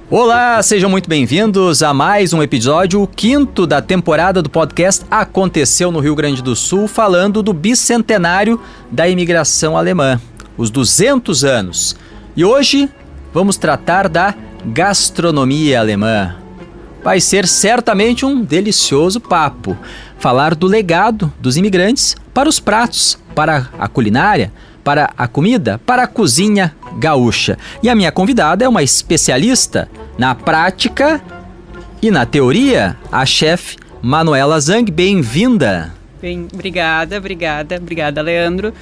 Olá, sejam muito bem-vindos a mais um episódio, o 5º da temporada do podcast Aconteceu no Rio Grande do Sul, falando do bicentenário da imigração alemã, os 200 anos. E hoje vamos tratar da gastronomia alemã. Vai ser certamente um delicioso papo, falar do legado dos imigrantes para os pratos, para a culinária, para a comida, para a cozinha gaúcha. E a minha convidada é uma especialista na prática e na teoria, a chefe Manuela Zang. Bem-vinda! Bem, obrigada, Leandro.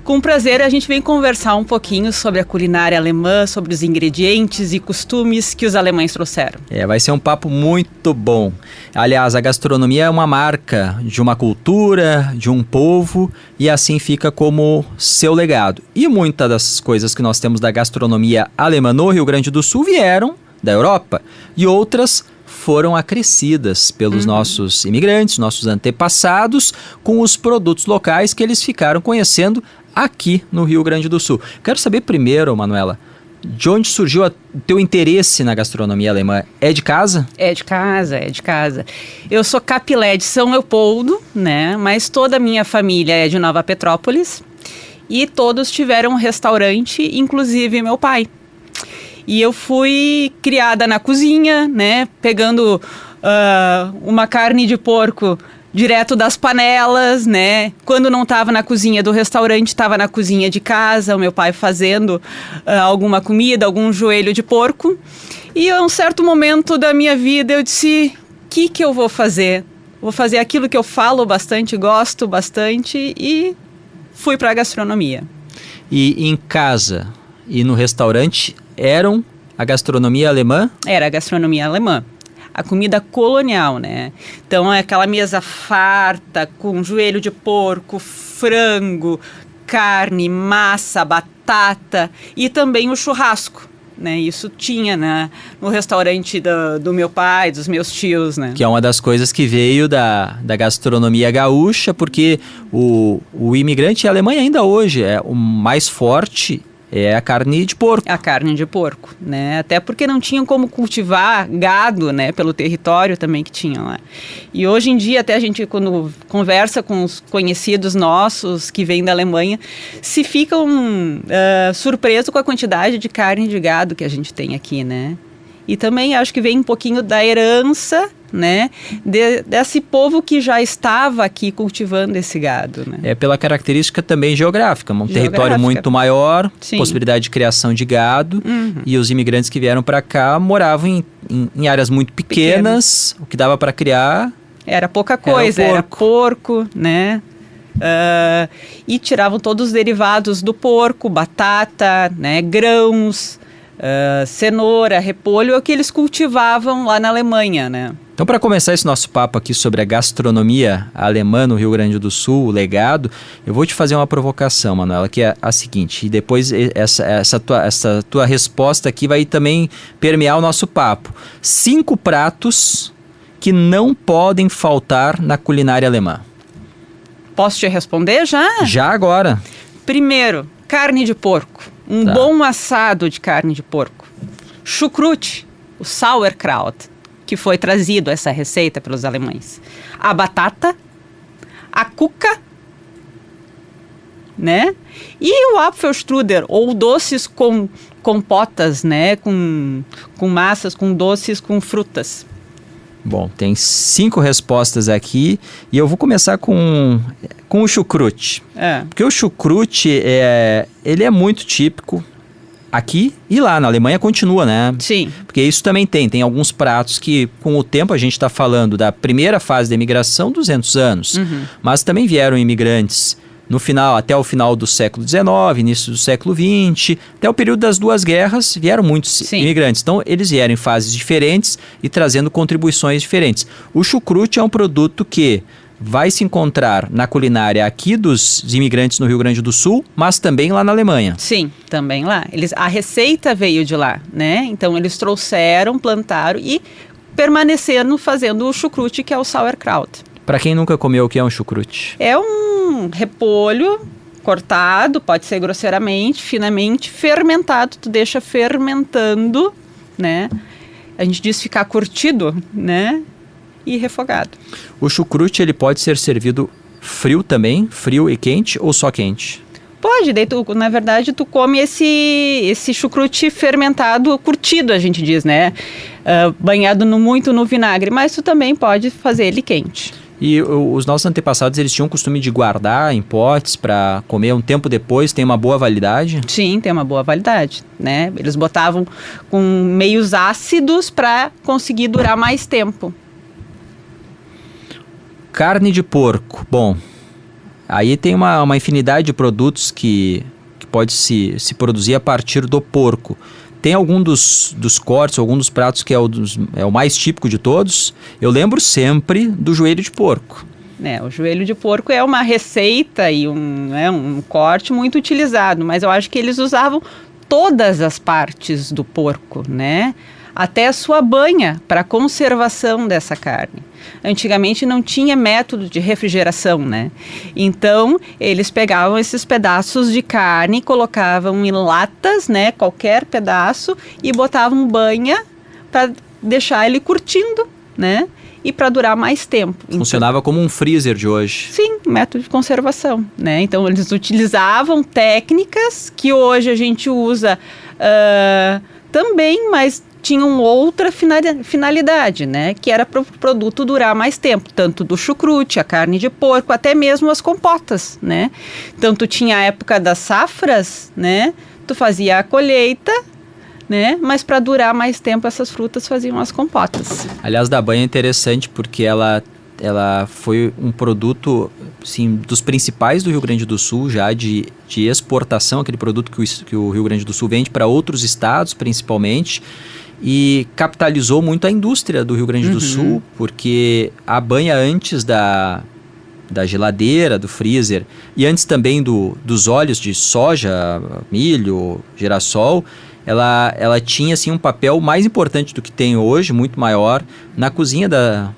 Com prazer, a gente vem conversar um pouquinho sobre a culinária alemã, sobre os ingredientes e costumes que os alemães trouxeram. Vai ser um papo muito bom. Aliás, a gastronomia é uma marca de uma cultura, de um povo, e assim fica como seu legado. E muitas das coisas que nós temos da gastronomia alemã no Rio Grande do Sul vieram da Europa, e outras foram acrescidas pelos nossos imigrantes, nossos antepassados, com os produtos locais que eles ficaram conhecendo aqui no Rio Grande do Sul. Quero saber primeiro, Manuela, de onde surgiu o teu interesse na gastronomia alemã? É de casa? É de casa. Eu sou capilé de São Leopoldo, né? Mas toda a minha família é de Nova Petrópolis e todos tiveram um restaurante, inclusive meu pai. E eu fui criada na cozinha, né? Pegando uma carne de porco direto das panelas, né? Quando não estava na cozinha do restaurante, estava na cozinha de casa, o meu pai fazendo alguma comida, algum joelho de porco. E a um certo momento da minha vida eu disse, o que eu vou fazer? Vou fazer aquilo que eu falo bastante, gosto bastante, e fui para a gastronomia. E em casa e no restaurante eram a gastronomia alemã? Era a gastronomia alemã. A comida colonial, né? Então é aquela mesa farta com joelho de porco, frango, carne, massa, batata e também o churrasco, né? Isso tinha no restaurante do meu pai, dos meus tios, né? Que é uma das coisas que veio da gastronomia gaúcha, porque o imigrante alemão ainda hoje é o mais forte. É a carne de porco. A carne de porco, né? Até porque não tinham como cultivar gado, né? Pelo território também que tinham lá. E hoje em dia, até a gente, quando conversa com os conhecidos nossos que vêm da Alemanha, se ficam surpresos com a quantidade de carne de gado que a gente tem aqui, né? E também acho que vem um pouquinho da herança, né, desse povo que já estava aqui cultivando esse gado, né? É pela característica também geográfica, território muito maior, sim, possibilidade de criação de gado, e os imigrantes que vieram para cá moravam em áreas muito pequenas, o que dava para criar era pouca coisa, era porco, né? E tiravam todos os derivados do porco, batata, né, grãos, cenoura, repolho, é o que eles cultivavam lá na Alemanha, né? Então, para começar esse nosso papo aqui sobre a gastronomia alemã no Rio Grande do Sul, o legado, eu vou te fazer uma provocação, Manuela, que é a seguinte, e depois essa tua resposta aqui vai também permear o nosso papo. 5 pratos que não podem faltar na culinária alemã. Posso te responder já? Já agora. Primeiro, carne de porco. Bom assado de carne de porco. Chucrute, o sauerkraut, que foi trazido essa receita pelos alemães. A batata, a cuca, né? E o Apfelstrudel, ou doces com compotas, né? Com massas, com doces, com frutas. Bom, tem 5 respostas aqui e eu vou começar com o chucrute. Porque o chucrute, ele é muito típico aqui e lá na Alemanha continua, né? Sim. Porque isso também tem alguns pratos que com o tempo a gente está falando da primeira fase da imigração, 200 anos, mas também vieram imigrantes até o final do século XIX, início do século XX, até o período das 2 guerras, vieram muitos imigrantes. Então, eles vieram em fases diferentes e trazendo contribuições diferentes. O chucrute é um produto que vai se encontrar na culinária aqui dos imigrantes no Rio Grande do Sul, mas também lá na Alemanha. Sim, também lá. A receita veio de lá, né? Então, eles trouxeram, plantaram e permaneceram fazendo o chucrute, que é o sauerkraut. Para quem nunca comeu, o que é um chucrute? É um repolho cortado, pode ser grosseiramente, finamente, fermentado, tu deixa fermentando, né? A gente diz ficar curtido, né? E refogado. O chucrute, ele pode ser servido frio também, frio e quente, ou só quente? Pode, daí tu, na verdade tu come esse chucrute fermentado, curtido, a gente diz, né? Banhado muito no vinagre, mas tu também pode fazer ele quente. E os nossos antepassados, eles tinham o costume de guardar em potes para comer um tempo depois, tem uma boa validade? Sim, tem uma boa validade, né? Eles botavam com meios ácidos para conseguir durar mais tempo. Carne de porco, bom, aí tem uma infinidade de produtos que pode se produzir a partir do porco. Tem algum dos cortes, algum dos pratos que é o mais típico de todos? Eu lembro sempre do joelho de porco. O joelho de porco é uma receita e um corte muito utilizado, mas eu acho que eles usavam todas as partes do porco, né? Até a sua banha para conservação dessa carne. Antigamente não tinha método de refrigeração, né? Então, eles pegavam esses pedaços de carne, colocavam em latas, né? Qualquer pedaço, e botavam banha para deixar ele curtindo, né? E para durar mais tempo. Funcionava como um freezer de hoje. Sim, método de conservação, né? Então, eles utilizavam técnicas que hoje a gente usa também, mas tinham outra finalidade, né? Que era para o produto durar mais tempo, tanto do chucrute, a carne de porco, até mesmo as compotas, né? Então, tu tinha a época das safras, né? Tu fazia a colheita, né? Mas para durar mais tempo, essas frutas faziam as compotas. Aliás, da banha é interessante porque ela foi um produto, sim, dos principais do Rio Grande do Sul, já de exportação, aquele produto que o Rio Grande do Sul vende para outros estados, principalmente, e capitalizou muito a indústria do Rio Grande do Sul, porque a banha antes da geladeira, do freezer, e antes também dos óleos de soja, milho, girassol, ela tinha assim, um papel mais importante do que tem hoje, muito maior, na cozinha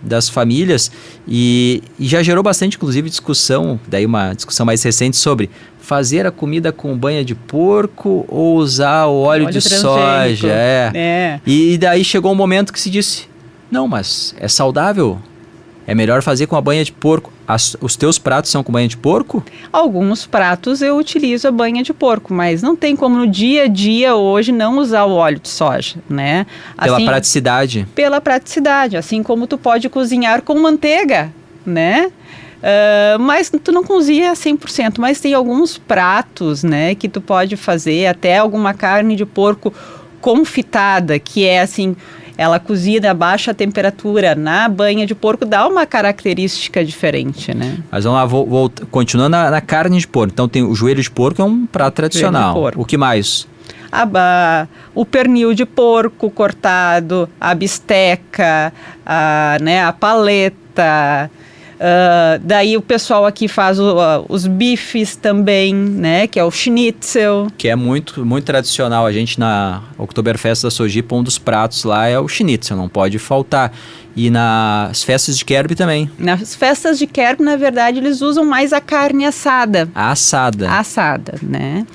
das famílias, e já gerou bastante, inclusive, discussão, daí uma discussão mais recente sobre fazer a comida com banha de porco ou usar o óleo de soja. E daí chegou um momento que se disse, não, mas é saudável, é melhor fazer com a banha de porco. Os teus pratos são com banha de porco? Alguns pratos eu utilizo a banha de porco, mas não tem como no dia a dia hoje não usar o óleo de soja, né? Pela praticidade. Pela praticidade, assim como tu pode cozinhar com manteiga, né? Mas tu não cozinha 100%, mas tem alguns pratos, né, que tu pode fazer, até alguma carne de porco confitada, que é assim, ela cozida a baixa temperatura na banha de porco, dá uma característica diferente, né? Mas vamos lá, continuando na carne de porco. Então tem o joelho de porco, é um prato tradicional. O que mais? O pernil de porco cortado, a bisteca, a paleta. Daí o pessoal aqui faz os bifes também, né? Que é o schnitzel. Que é muito, muito tradicional. A gente na Oktoberfest da Sojipa, um dos pratos lá é o schnitzel, não pode faltar. E nas festas de Kerb também. Nas festas de Kerb, na verdade, eles usam mais a carne assada. Assada, né?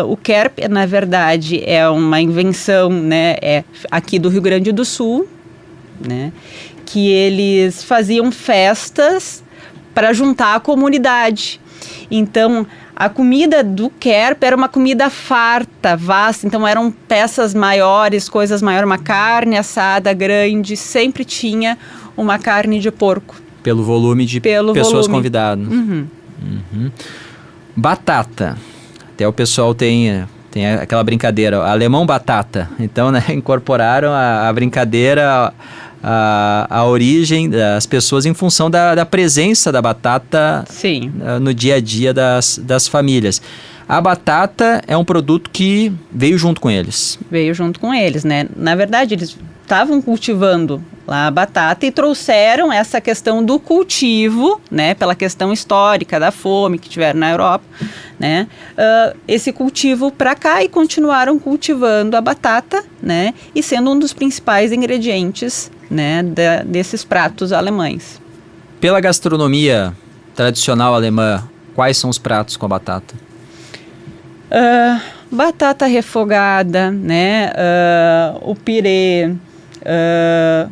O Kerb, na verdade, é uma invenção, né? Aqui do Rio Grande do Sul, né? Que eles faziam festas para juntar a comunidade. Então, a comida do Kerb era uma comida farta, vasta. Então, eram peças maiores, coisas maiores, uma carne assada grande. Sempre tinha uma carne de porco. Pelo volume de pessoas convidadas. Batata. Até o pessoal tem aquela brincadeira, alemão batata. Então, né, incorporaram a brincadeira... A origem das pessoas em função da presença da batata no dia a dia das famílias. A batata é um produto que veio junto com eles. Veio junto com eles, né? Na verdade, eles estavam cultivando lá a batata e trouxeram essa questão do cultivo, né? Pela questão histórica da fome que tiveram na Europa, né? Esse cultivo para cá e continuaram cultivando a batata, né? E sendo um dos principais ingredientes, né? Desses pratos alemães. Pela gastronomia tradicional alemã, Quais são os pratos com a batata? Batata refogada, né? O pirê,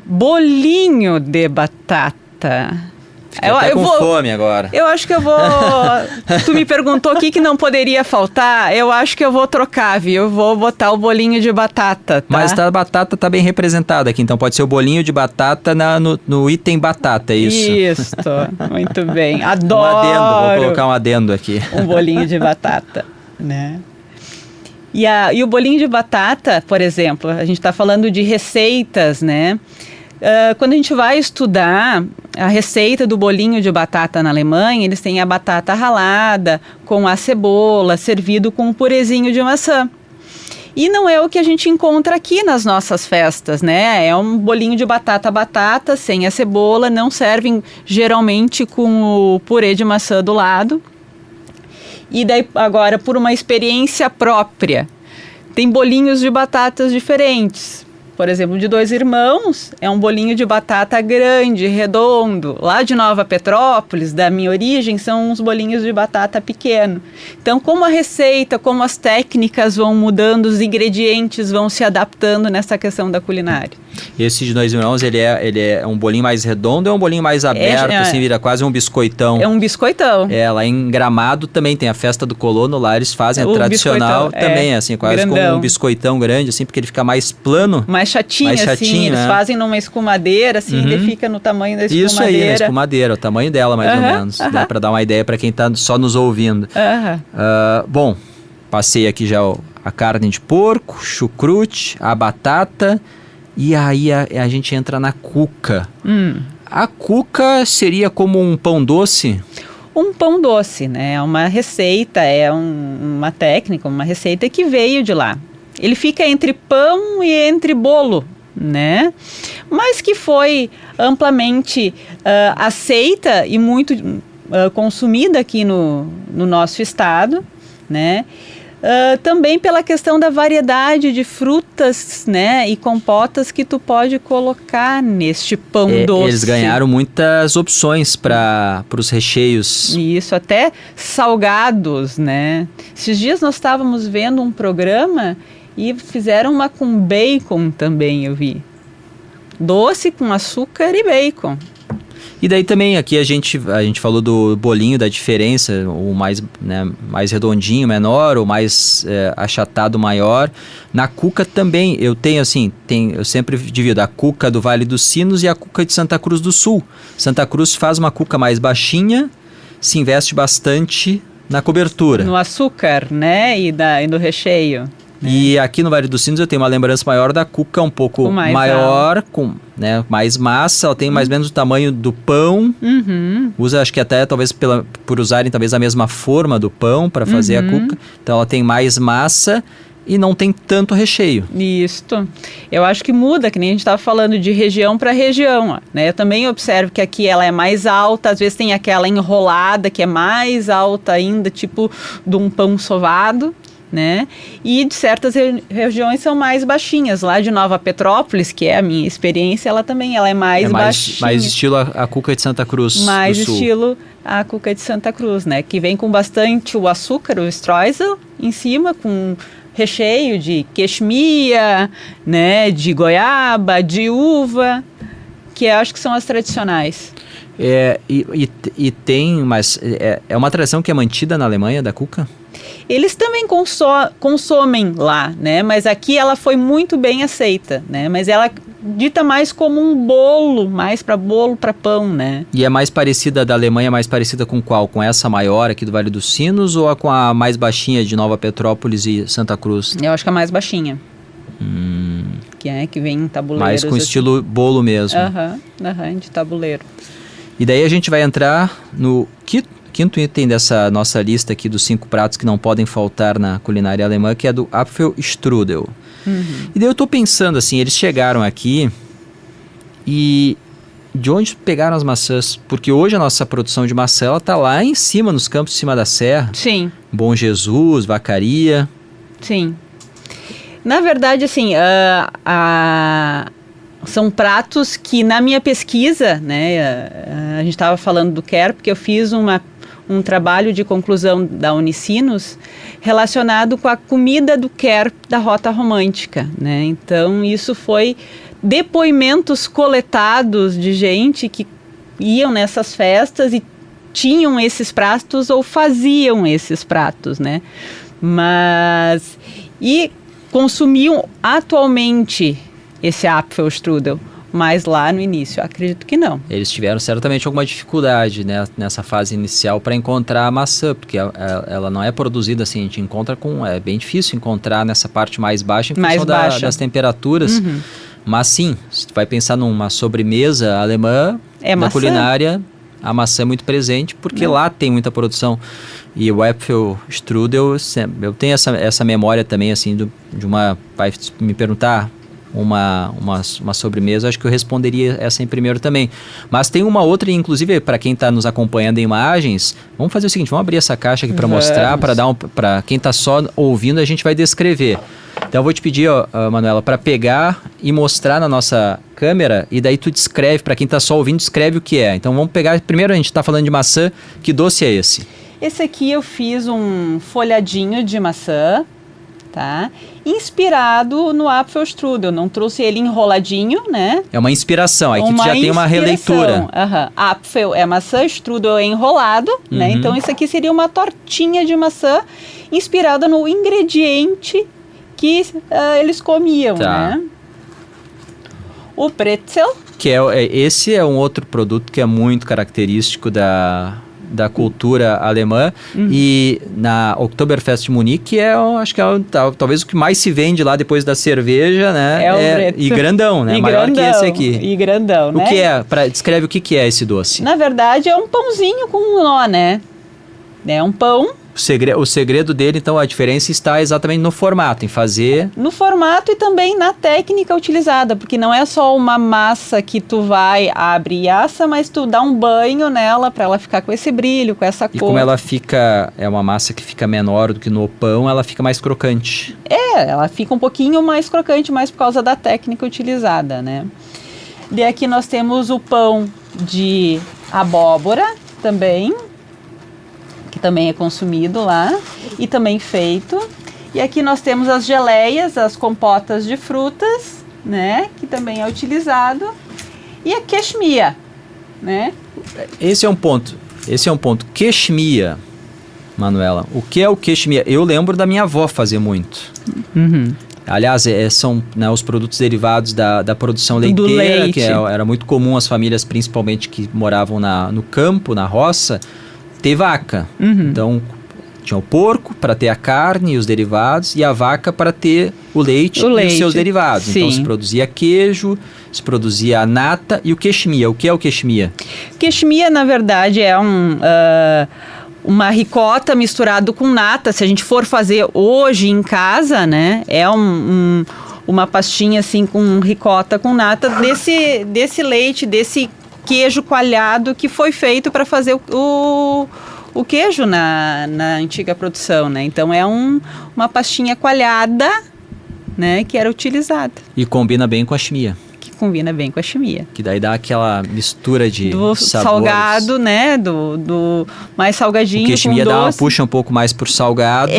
bolinho de batata. Fiquei até com fome agora. Eu acho que eu vou... Tu me perguntou o que não poderia faltar. Eu acho que eu vou trocar, viu? Eu vou botar o bolinho de batata, tá? Mas a batata tá bem representada aqui, então pode ser o bolinho de batata no item batata, é isso? Isso, muito bem. Adoro! Um adendo, vou colocar um adendo aqui. Um bolinho de batata, né? E o bolinho de batata, por exemplo, a gente está falando de receitas, né? Quando a gente vai estudar a receita do bolinho de batata na Alemanha, eles têm a batata ralada com a cebola, servido com um purezinho de maçã. E não é o que a gente encontra aqui nas nossas festas, né? É um bolinho de batata sem a cebola, não servem geralmente com o purê de maçã do lado. E daí, agora, por uma experiência própria, tem bolinhos de batatas diferentes. Por exemplo, de 2 irmãos, é um bolinho de batata grande, redondo. Lá de Nova Petrópolis, da minha origem, são uns bolinhos de batata pequeno. Então, como a receita, como as técnicas vão mudando, os ingredientes vão se adaptando nessa questão da culinária. Esse de 2 irmãos, ele é um bolinho mais redondo ou é um bolinho mais aberto, assim, vira quase um biscoitão? É um biscoitão. Lá em Gramado também tem a festa do colono, lá eles fazem a tradicional também, assim, quase grandão, como um biscoitão grande, assim, porque ele fica mais plano. Mais chatinho, assim, eles fazem numa escumadeira, assim, ele fica no tamanho da escumadeira. Isso aí, na escumadeira, o tamanho dela mais ou menos, dá pra dar uma ideia pra quem tá só nos ouvindo. Bom, passei aqui já a carne de porco, chucrute, a batata, e aí a gente entra na cuca. A cuca seria como um pão doce? Um pão doce, né? É uma receita, uma técnica, uma receita que veio de lá. Ele fica entre pão e entre bolo, né? Mas que foi amplamente aceita e muito consumida aqui no nosso estado, né? Também pela questão da variedade de frutas, né, e compotas que tu pode colocar neste pão doce. Eles ganharam muitas opções para os recheios. Isso, até salgados, né? Esses dias nós estávamos vendo um programa e fizeram uma com bacon também, eu vi. Doce com açúcar e bacon. E daí também aqui a gente falou do bolinho, da diferença, o mais redondinho, menor, o mais achatado, maior. Na cuca também eu tenho eu sempre divido a cuca do Vale dos Sinos e a cuca de Santa Cruz do Sul. Santa Cruz faz uma cuca mais baixinha, se investe bastante na cobertura. No açúcar, né, e no recheio. E aqui no Vale dos Sinos eu tenho uma lembrança maior da cuca, um pouco maior, com mais massa, ela tem mais ou menos o tamanho do pão. Usa, acho que até talvez por usarem talvez a mesma forma do pão para fazer a cuca. Então ela tem mais massa e não tem tanto recheio. Isto. Eu acho que muda, que nem a gente estava falando de região para região, né? Eu também observo que aqui ela é mais alta, às vezes tem aquela enrolada que é mais alta ainda, tipo de um pão sovado, né? E de certas regiões são mais baixinhas. Lá de Nova Petrópolis, que é a minha experiência, ela é mais baixinha. Mais estilo a cuca de Santa Cruz mais do Sul. Estilo a cuca de Santa Cruz, né? Que vem com bastante o açúcar, o streusel, em cima, com recheio de queixmia, né? De goiaba, de uva, que eu acho que são as tradicionais. E tem, mas é uma tradição que é mantida na Alemanha, da cuca? Eles também consomem lá, né? Mas aqui ela foi muito bem aceita, né? Mas ela dita mais como um bolo, mais para bolo, para pão, né? E é mais parecida da Alemanha, mais parecida com qual? Com essa maior aqui do Vale dos Sinos ou com a mais baixinha de Nova Petrópolis e Santa Cruz? Eu acho que a mais baixinha. Que vem em tabuleiros. Mais com estilo bolo mesmo. De tabuleiro. E daí a gente vai entrar no quinto item dessa nossa lista aqui dos 5 pratos que não podem faltar na culinária alemã, que é do Apfelstrudel. E daí eu tô pensando assim, eles chegaram aqui e de onde pegaram as maçãs? Porque hoje a nossa produção de maçã, ela tá lá em cima, nos campos em cima da serra. Sim. Bom Jesus, Vacaria. Sim. Na verdade, assim, são pratos que na minha pesquisa, né, a gente estava falando do Quer, porque eu fiz um trabalho de conclusão da Unicinos relacionado com a comida do Quer da Rota Romântica, né? Então, isso foi depoimentos coletados de gente que iam nessas festas e tinham esses pratos ou faziam esses pratos, né? E consumiam atualmente esse Apfelstrudel, mas lá no início, eu acredito que não. Eles tiveram certamente alguma dificuldade, né, nessa fase inicial para encontrar a maçã, porque ela não é produzida assim, a gente encontra é bem difícil encontrar nessa parte mais baixa em função das temperaturas. Uhum. Mas sim, se tu vai pensar numa sobremesa alemã, da culinária, a maçã é muito presente, porque lá tem muita produção. E o Apfelstrudel, eu tenho essa memória também, assim, de uma... Vai me perguntar uma sobremesa, acho que eu responderia essa em primeiro também. Mas tem uma outra, inclusive, para quem está nos acompanhando em imagens, vamos fazer o seguinte, vamos abrir essa caixa aqui para mostrar, para quem está só ouvindo, a gente vai descrever. Então eu vou te pedir, Manuela, para pegar e mostrar na nossa câmera, e daí tu descreve, para quem está só ouvindo, descreve o que é. Então vamos pegar, primeiro a gente está falando de maçã, que doce é esse? Esse aqui eu fiz um folhadinho de maçã, tá? Inspirado no Apfelstrudel, não trouxe ele enroladinho, né? É uma inspiração, aí que tu já tem uma releitura. Apfel é maçã, strudel é enrolado, né? Então isso aqui seria uma tortinha de maçã inspirada no ingrediente que eles comiam, né? O pretzel. Esse é um outro produto que é muito característico da cultura alemã, e na Oktoberfest de Munique acho que é talvez o que mais se vende lá depois da cerveja, né? E grandão, né? Maior que esse aqui. E grandão, né? O que é? Descreve o que é esse doce. Na verdade é um pãozinho com um nó, né? É um pão. O segredo dele, então, a diferença está exatamente no formato, em fazer... No formato e também na técnica utilizada, porque não é só uma massa que tu abre e assa, mas tu dá um banho nela para ela ficar com esse brilho, com essa cor. E como ela é uma massa que fica menor do que no pão, ela fica mais crocante. Ela fica um pouquinho mais crocante, mas por causa da técnica utilizada, né? E aqui nós temos o pão de abóbora também, que também é consumido lá e também feito. E aqui nós temos as geleias, as compotas de frutas, né, que também é utilizado. E a queixmia, né? Esse é um ponto. Queixmia, Manuela. O que é o queixmia? Eu lembro da minha avó fazer muito. Aliás, são, né, os produtos derivados da produção leiteira, que era muito comum as famílias, principalmente que moravam no campo, na roça, ter vaca. Então, tinha o porco para ter a carne e os derivados, e a vaca para ter o leite e os seus derivados. Sim. Então, se produzia queijo, se produzia a nata e o queixmia. O que é o queixmia? Queixmia, na verdade, é uma ricota misturado com nata. Se a gente for fazer hoje em casa, né, é uma pastinha assim com ricota com nata desse leite, desse queijo coalhado que foi feito para fazer o queijo na antiga produção, né? Então é uma pastinha coalhada, né, que era utilizada. E combina bem com a chimia. Combina bem com a chimia. Que daí dá aquela mistura de do sabores. Salgado, né? Do mais salgadinho. Porque a chimia puxa um pouco mais pro salgado.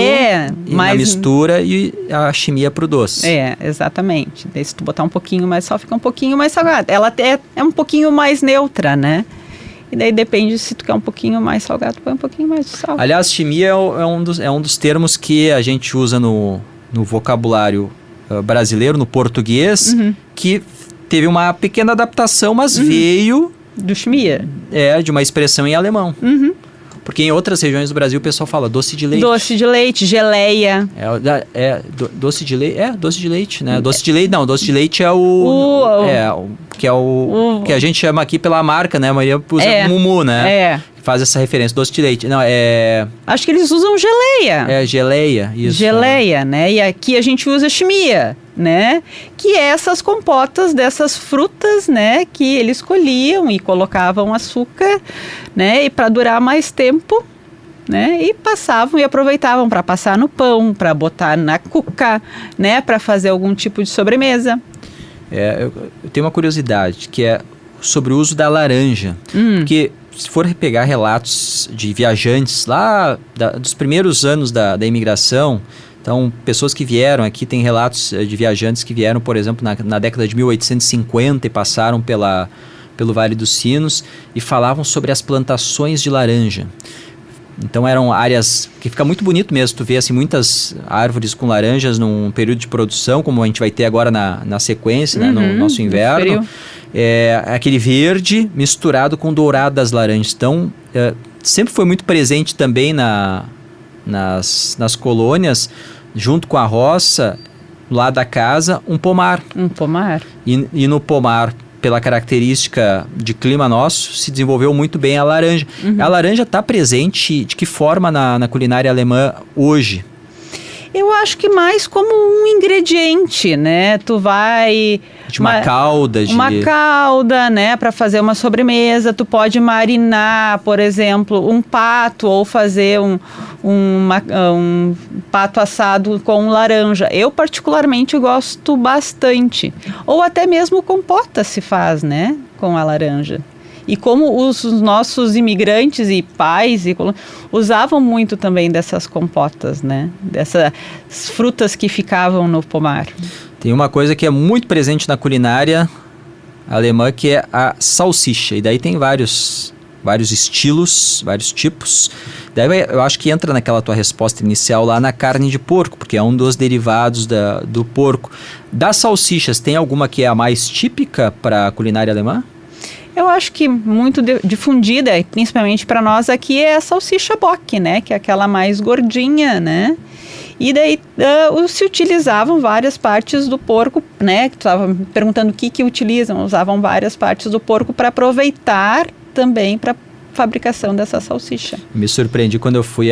Na mistura, e a chimia pro doce. Exatamente. Daí, se tu botar um pouquinho mais sal, fica um pouquinho mais salgado. Ela é um pouquinho mais neutra, né? E daí depende, se tu quer um pouquinho mais salgado, põe um pouquinho mais de sal. Aliás, chimia é um dos termos que a gente usa no vocabulário brasileiro, no português, que teve uma pequena adaptação, mas veio... Do chimia. De uma expressão em alemão. Porque em outras regiões do Brasil o pessoal fala doce de leite. Doce de leite, geleia. Doce de leite, doce de leite, né? Doce de leite, não, doce de leite é que a gente chama aqui pela marca, né? A maioria usa Mumu, né? Faz essa referência, doce de leite. Não, acho que eles usam geleia. Geleia, isso. Geleia, né? E aqui a gente usa chimia, né? Que é essas compotas dessas frutas, né? Que eles colhiam e colocavam açúcar, né? E para durar mais tempo, né? E passavam e aproveitavam para passar no pão, para botar na cuca, né? Para fazer algum tipo de sobremesa. Eu tenho uma curiosidade, que é sobre o uso da laranja. Porque se for pegar relatos de viajantes lá dos primeiros anos da imigração, então pessoas que vieram aqui, tem relatos de viajantes que vieram, por exemplo, na década de 1850 e passaram pelo Vale dos Sinos e falavam sobre as plantações de laranja. Então eram áreas que fica muito bonito mesmo, tu vê assim, muitas árvores com laranjas num período de produção, como a gente vai ter agora na sequência, né, no nosso inverno. Aquele verde misturado com dourado das laranjas. Então, sempre foi muito presente também nas colônias, junto com a roça, lá da casa, um pomar. Um pomar. E no pomar, pela característica de clima nosso, se desenvolveu muito bem a laranja. A laranja está presente de que forma na culinária alemã hoje? Eu acho que mais como um ingrediente, né? Tu vai... Uma calda. Uma calda, né? Para fazer uma sobremesa. Tu pode marinar, por exemplo, um pato ou fazer um pato assado com laranja. Eu particularmente gosto bastante. Ou até mesmo compota se faz, né? Com a laranja. E como os nossos imigrantes e pais usavam muito também dessas compotas, né? Dessas frutas que ficavam no pomar. Tem uma coisa que é muito presente na culinária alemã, que é a salsicha. E daí tem vários estilos, vários tipos. Daí eu acho que entra naquela tua resposta inicial lá na carne de porco, porque é um dos derivados do porco. Das salsichas, tem alguma que é a mais típica para a culinária alemã? Eu acho que muito difundida, principalmente para nós aqui, é a salsicha Bock, né? Que é aquela mais gordinha, né? E daí se utilizavam várias partes do porco, né? Tu estava me perguntando o que utilizam. Usavam várias partes do porco para aproveitar também para fabricação dessa salsicha. Me surpreendi quando eu fui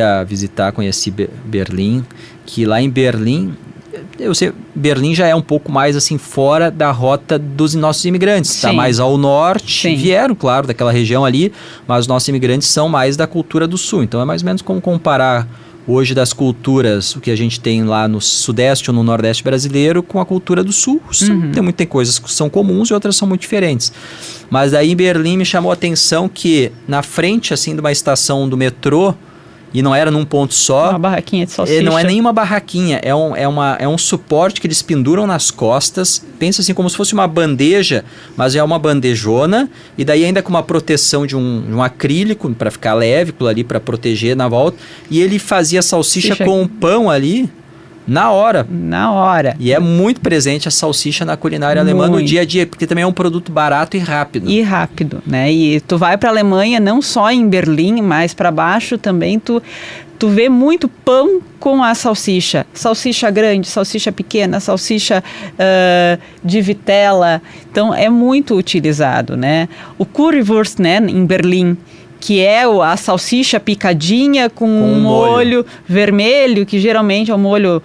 conheci Berlim, que lá em Berlim... Eu sei, Berlim já é um pouco mais assim fora da rota dos nossos imigrantes, está mais ao norte. Sim. Vieram, claro, daquela região ali, mas os nossos imigrantes são mais da cultura do sul. Então é mais ou menos como comparar hoje das culturas, o que a gente tem lá no sudeste ou no nordeste brasileiro com a cultura do sul. Tem coisas que são comuns e outras são muito diferentes. Mas aí em Berlim me chamou a atenção que na frente assim de uma estação do metrô, e não era num ponto só. Uma barraquinha de salsicha. Não é nenhuma barraquinha, é um suporte que eles penduram nas costas. Pensa assim como se fosse uma bandeja, mas é uma bandejona. E daí ainda com uma proteção de um acrílico para ficar leve, ali para proteger na volta. E ele fazia salsicha com um pão ali. Na hora. E é muito presente a salsicha na culinária alemã no dia a dia, porque também é um produto barato e rápido. Né? E tu vai para a Alemanha, não só em Berlim, mas para baixo também, tu vê muito pão com a salsicha. Salsicha grande, salsicha pequena, salsicha de vitela. Então, é muito utilizado, né? O Currywurst, né, em Berlim, que é a salsicha picadinha com um molho vermelho, que geralmente é um molho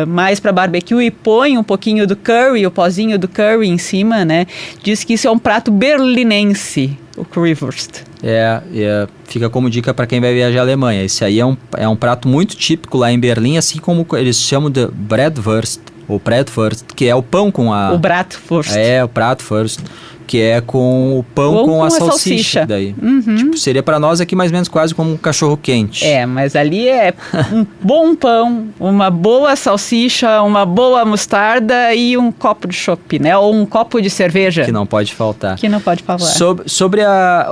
mais para barbecue, e põe um pouquinho do curry, o pozinho do curry em cima, né? Diz que isso é um prato berlinense, o Currywurst. Fica como dica para quem vai viajar à Alemanha. Esse aí é um prato muito típico lá em Berlim, assim como eles chamam de Bratwurst, ou Bratwurst, que é o pão com a... O Bratwurst. O Bratwurst, que é com o pão com a salsicha. Daí. Tipo, seria para nós aqui mais ou menos quase como um cachorro quente. Mas ali é um bom pão, uma boa salsicha, uma boa mostarda e um copo de chopp, né? Ou um copo de cerveja. Que não pode faltar. Sobre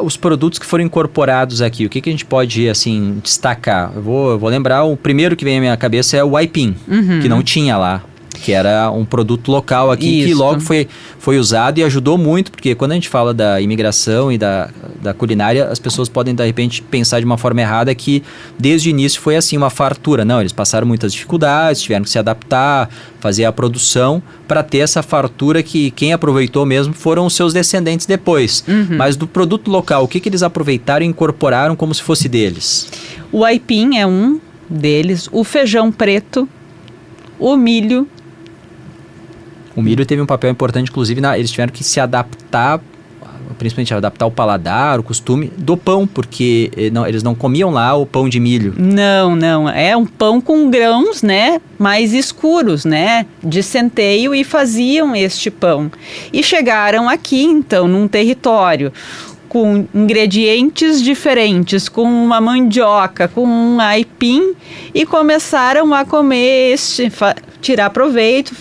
os produtos que foram incorporados aqui, o que a gente pode, assim, destacar? Eu vou lembrar, o primeiro que vem à minha cabeça é o aipim, que não tinha lá. Que era um produto local aqui. Isso. Que logo foi usado e ajudou muito, porque quando a gente fala da imigração e da culinária, as pessoas podem, de repente, pensar de uma forma errada que desde o início foi assim, uma fartura. Não, eles passaram muitas dificuldades, tiveram que se adaptar, fazer a produção para ter essa fartura que quem aproveitou mesmo foram os seus descendentes depois. Mas do produto local, o que eles aproveitaram e incorporaram como se fosse deles? O aipim é um deles, o feijão preto, o milho. O milho teve um papel importante, inclusive, eles tiveram que se adaptar, principalmente adaptar o paladar, o costume do pão, porque eles não comiam lá o pão de milho. Não. É um pão com grãos, né, mais escuros, né, de centeio, e faziam este pão. E chegaram aqui, então, num território com ingredientes diferentes, com uma mandioca, com um aipim, e começaram a comer tirar proveito,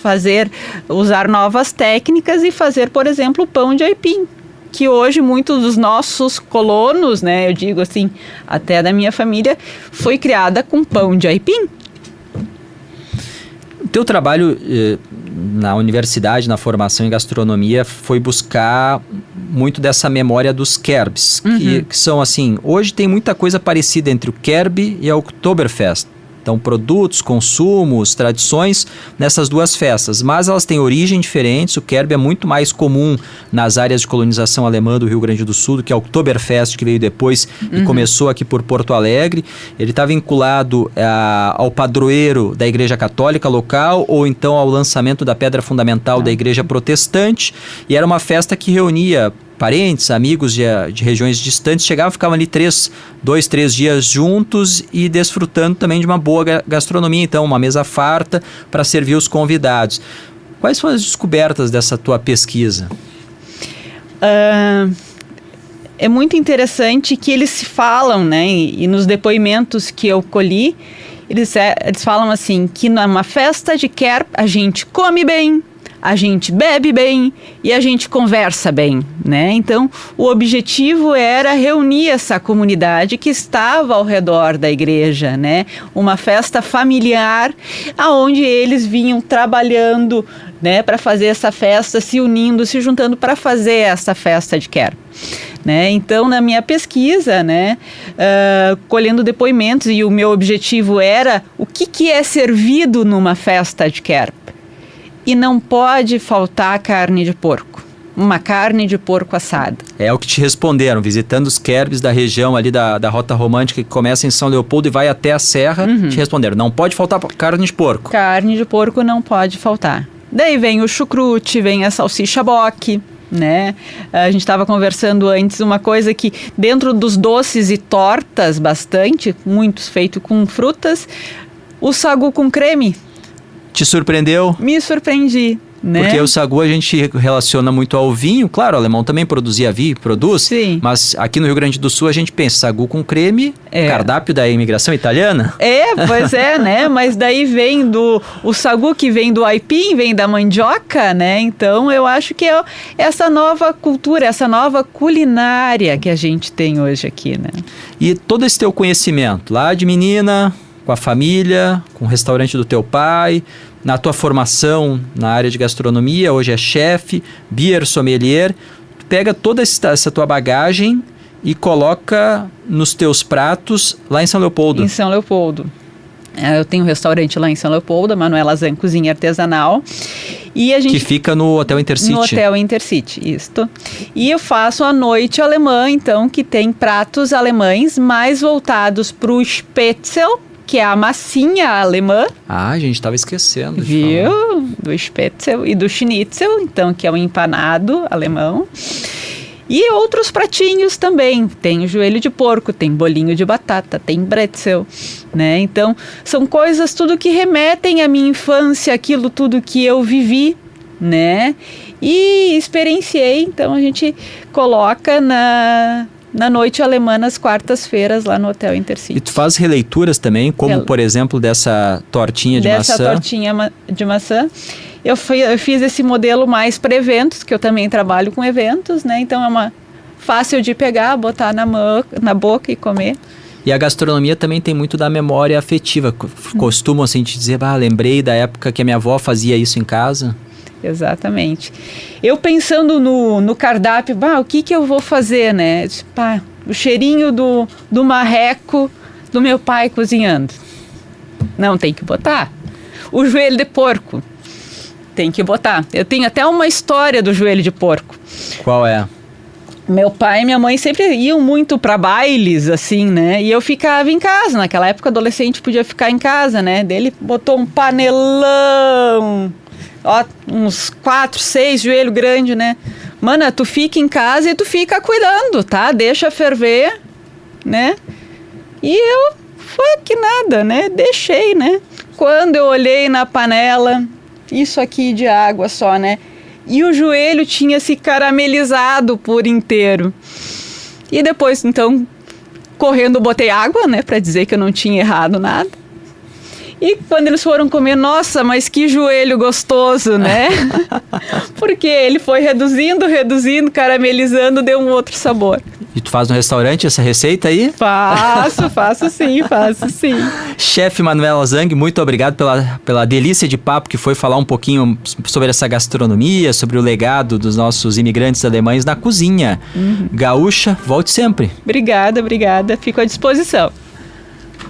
usar novas técnicas e fazer, por exemplo, o pão de aipim, que hoje muitos dos nossos colonos, né, eu digo assim, até da minha família, foi criada com pão de aipim. O teu trabalho na universidade, na formação em gastronomia, foi buscar muito dessa memória dos Kerbs, que são assim, hoje tem muita coisa parecida entre o Kerb e a Oktoberfest. Então, produtos, consumos, tradições nessas duas festas, mas elas têm origem diferentes. O Kerb é muito mais comum nas áreas de colonização alemã do Rio Grande do Sul do que a Oktoberfest, que veio depois e começou aqui por Porto Alegre. Ele está vinculado ao padroeiro da Igreja Católica local ou então ao lançamento da pedra fundamental da Igreja Protestante, e era uma festa que reunia parentes, amigos de regiões distantes, chegavam, ficavam ali 2, 3 dias juntos e desfrutando também de uma boa gastronomia, então uma mesa farta para servir os convidados. Quais foram as descobertas dessa tua pesquisa? É muito interessante que eles se falam, né, e nos depoimentos que eu colhi, eles falam assim, que numa festa de Kerb a gente come bem, a gente bebe bem e a gente conversa bem, né? Então, o objetivo era reunir essa comunidade que estava ao redor da igreja, né? Uma festa familiar, aonde eles vinham trabalhando, né, para fazer essa festa, se unindo, se juntando para fazer essa festa de Kerb. Né? Então, na minha pesquisa, né, colhendo depoimentos, e o meu objetivo era o que é servido numa festa de Kerb. E não pode faltar carne de porco. Uma carne de porco assada. É o que te responderam, visitando os Kerbs da região ali da Rota Romântica, que começa em São Leopoldo e vai até a Serra, te responderam, não pode faltar carne de porco. Carne de porco não pode faltar. Daí vem o chucrute, vem a salsicha boque, né? A gente estava conversando antes uma coisa que dentro dos doces e tortas, bastante, muitos feitos com frutas, o sagu com creme. Te surpreendeu? Me surpreendi, né? Porque o sagu a gente relaciona muito ao vinho. Claro, o alemão também produzia vinho, produz. Sim. Mas aqui no Rio Grande do Sul a gente pensa sagu com creme, cardápio da imigração italiana. Pois é, né? Mas daí vem o sagu que vem do aipim, vem da mandioca, né? Então eu acho que é essa nova cultura, essa nova culinária que a gente tem hoje aqui, né? E todo esse teu conhecimento lá de menina, com a família, com o restaurante do teu pai, na tua formação na área de gastronomia, hoje é chefe, beer sommelier, tu pega toda essa tua bagagem e coloca nos teus pratos lá em São Leopoldo. Em São Leopoldo. Eu tenho um restaurante lá em São Leopoldo, a Manuela Zan Cozinha Artesanal. E a gente, que fica no Hotel Intercity. No Hotel Intercity, isto. E eu faço a noite alemã, então, que tem pratos alemães mais voltados para o Spätzle, que é a massinha alemã. A gente estava esquecendo. Viu? Do Spätzle e do Schnitzel, então, que é o empanado alemão. E outros pratinhos também. Tem joelho de porco, tem bolinho de batata, tem bretzel, né? Então, são coisas tudo que remetem à minha infância, aquilo tudo que eu vivi, né? E experienciei, então a gente coloca na noite alemã nas quartas-feiras lá no Hotel Intercity. E tu faz releituras também, como por exemplo dessa tortinha de maçã? Dessa tortinha de maçã. Eu fiz esse modelo mais para eventos, que eu também trabalho com eventos, né? Então é fácil de pegar, botar na boca e comer. E a gastronomia também tem muito da memória afetiva. Costumam assim te dizer, lembrei da época que a minha avó fazia isso em casa. Exatamente. Eu pensando no cardápio, o que eu vou fazer, né? O cheirinho do marreco do meu pai cozinhando. Não, tem que botar. O joelho de porco. Tem que botar. Eu tenho até uma história do joelho de porco. Qual é? Meu pai e minha mãe sempre iam muito para bailes, assim, né? E eu ficava em casa. Naquela época, adolescente podia ficar em casa, né? Daí ele botou um panelão, uns 4, 6 joelho grande, né? Mana, tu fica em casa e tu fica cuidando, tá? Deixa ferver, né? E eu, foi que nada, né? Deixei, né? Quando eu olhei na panela, isso aqui de água só, né? E o joelho tinha se caramelizado por inteiro. E depois, então, correndo, botei água, né, para dizer que eu não tinha errado nada. E quando eles foram comer, nossa, mas que joelho gostoso, né? Porque ele foi reduzindo, caramelizando, deu um outro sabor. E tu faz no restaurante essa receita aí? Faço sim. Chefe Manuela Zang, muito obrigado pela delícia de papo que foi falar um pouquinho sobre essa gastronomia, sobre o legado dos nossos imigrantes alemães na cozinha gaúcha. Volte sempre. Obrigada. Fico à disposição.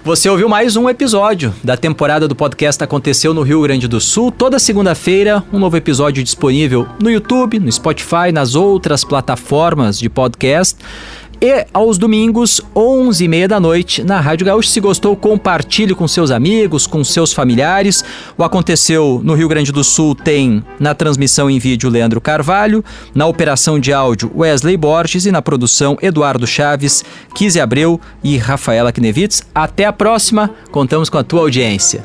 Você ouviu mais um episódio da temporada do podcast Aconteceu no Rio Grande do Sul. Toda segunda-feira, um novo episódio disponível no YouTube, no Spotify, nas outras plataformas de podcast. E aos domingos, 11h30 da noite, na Rádio Gaúcha. Se gostou, compartilhe com seus amigos, com seus familiares. O Aconteceu no Rio Grande do Sul tem na transmissão em vídeo Leandro Carvalho, na operação de áudio Wesley Borges e na produção Eduardo Chaves, Kise Abreu e Rafaela Knevitz. Até a próxima, contamos com a tua audiência.